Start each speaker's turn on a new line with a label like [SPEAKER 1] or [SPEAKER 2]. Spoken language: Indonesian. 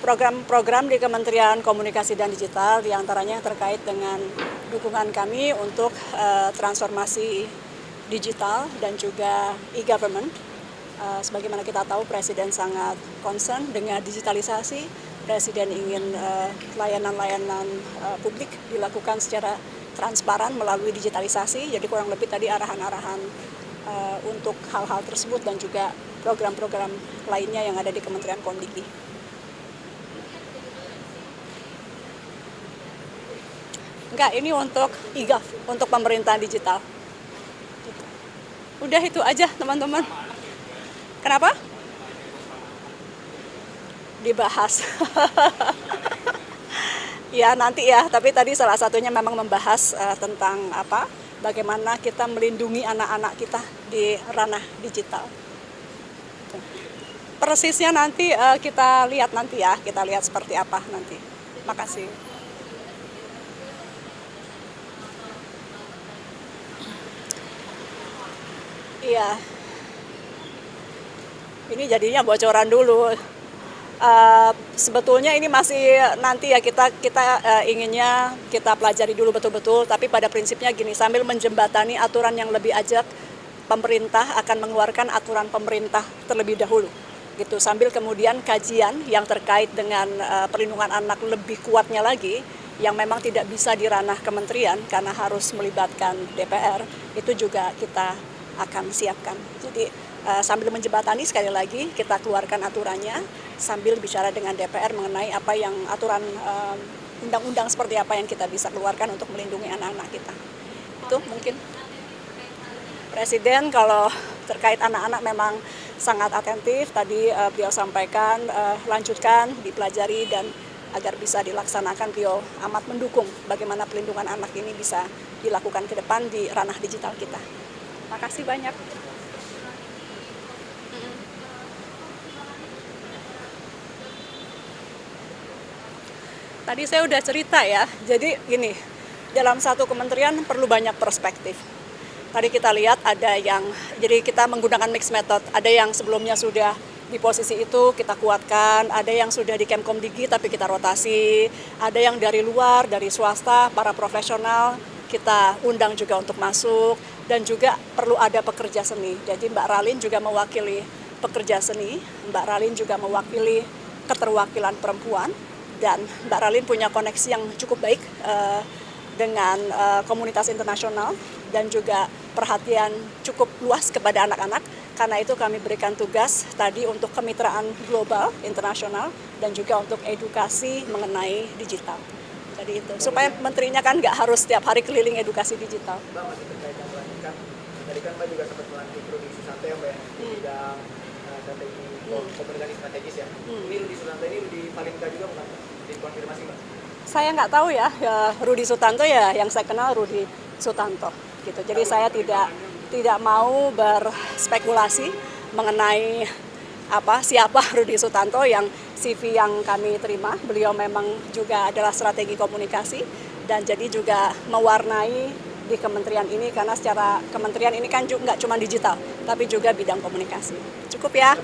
[SPEAKER 1] program-program di Kementerian Komunikasi dan Digital, diantaranya terkait dengan dukungan kami untuk transformasi digital dan juga e-government. Sebagaimana kita tahu, Presiden sangat concern dengan digitalisasi. Presiden ingin layanan-layanan publik dilakukan secara transparan melalui digitalisasi. Jadi kurang lebih tadi arahan-arahan untuk hal-hal tersebut dan juga program-program lainnya yang ada di Kementerian Komdiki. Enggak, ini untuk e-gov, untuk pemerintahan digital. Udah itu aja teman-teman. Kenapa? Dibahas. Ya nanti ya, tapi tadi salah satunya memang membahas tentang bagaimana kita melindungi anak-anak kita di ranah digital. Persisnya nanti kita lihat nanti ya, kita lihat seperti apa nanti. Makasih. Iya. Ini jadinya bocoran dulu. Sebetulnya ini masih nanti ya kita inginnya kita pelajari dulu betul-betul, tapi pada prinsipnya gini, sambil menjembatani aturan yang lebih ajak, pemerintah akan mengeluarkan aturan pemerintah terlebih dahulu gitu, sambil kemudian kajian yang terkait dengan perlindungan anak lebih kuatnya lagi yang memang tidak bisa di ranah kementerian karena harus melibatkan DPR, itu juga kita akan siapkan. Jadi sambil menjembatani, sekali lagi kita keluarkan aturannya sambil bicara dengan DPR mengenai apa yang aturan undang-undang seperti apa yang kita bisa keluarkan untuk melindungi anak-anak kita. Itu mungkin Presiden kalau terkait anak-anak memang sangat atentif. Tadi beliau sampaikan lanjutkan, dipelajari dan agar bisa dilaksanakan, beliau amat mendukung bagaimana pelindungan anak ini bisa dilakukan ke depan di ranah digital kita. Makasih banyak. Tadi saya udah cerita ya, jadi gini, dalam satu kementerian perlu banyak perspektif. Tadi kita lihat ada yang, jadi kita menggunakan mixed method, ada yang sebelumnya sudah di posisi itu kita kuatkan, ada yang sudah di Kemkomdigi tapi kita rotasi, ada yang dari luar, dari swasta, para profesional, kita undang juga untuk masuk, dan juga perlu ada pekerja seni. Jadi Mbak Ralin juga mewakili pekerja seni, Mbak Ralin juga mewakili keterwakilan perempuan, dan Mbak Ralin punya koneksi yang cukup baik dengan komunitas internasional dan juga perhatian cukup luas kepada anak-anak. Karena itu kami berikan tugas tadi untuk kemitraan global, internasional, dan juga untuk edukasi mengenai digital. Jadi itu, supaya menterinya kan nggak harus setiap hari keliling edukasi digital.
[SPEAKER 2] Mbak, masih terkait yang melanjutkan, tadi kan Mbak juga sempat melantik Rudi Susanto ya Mbak ya, di bidang strategi komunikasi strategis ya. Ini Rudi Susanto ini Rudi Palinka juga bukan? Dikonfirmasi Mbak?
[SPEAKER 1] Saya nggak tahu ya, Rudi Sutanto ya yang saya kenal Rudi Sutanto gitu. Jadi saya tidak mau berspekulasi mengenai siapa Rudi Sutanto. Yang CV yang kami terima, beliau memang juga adalah strategi komunikasi dan jadi juga mewarnai di kementerian ini, karena secara kementerian ini kan nggak cuma digital tapi juga bidang komunikasi. Cukup ya.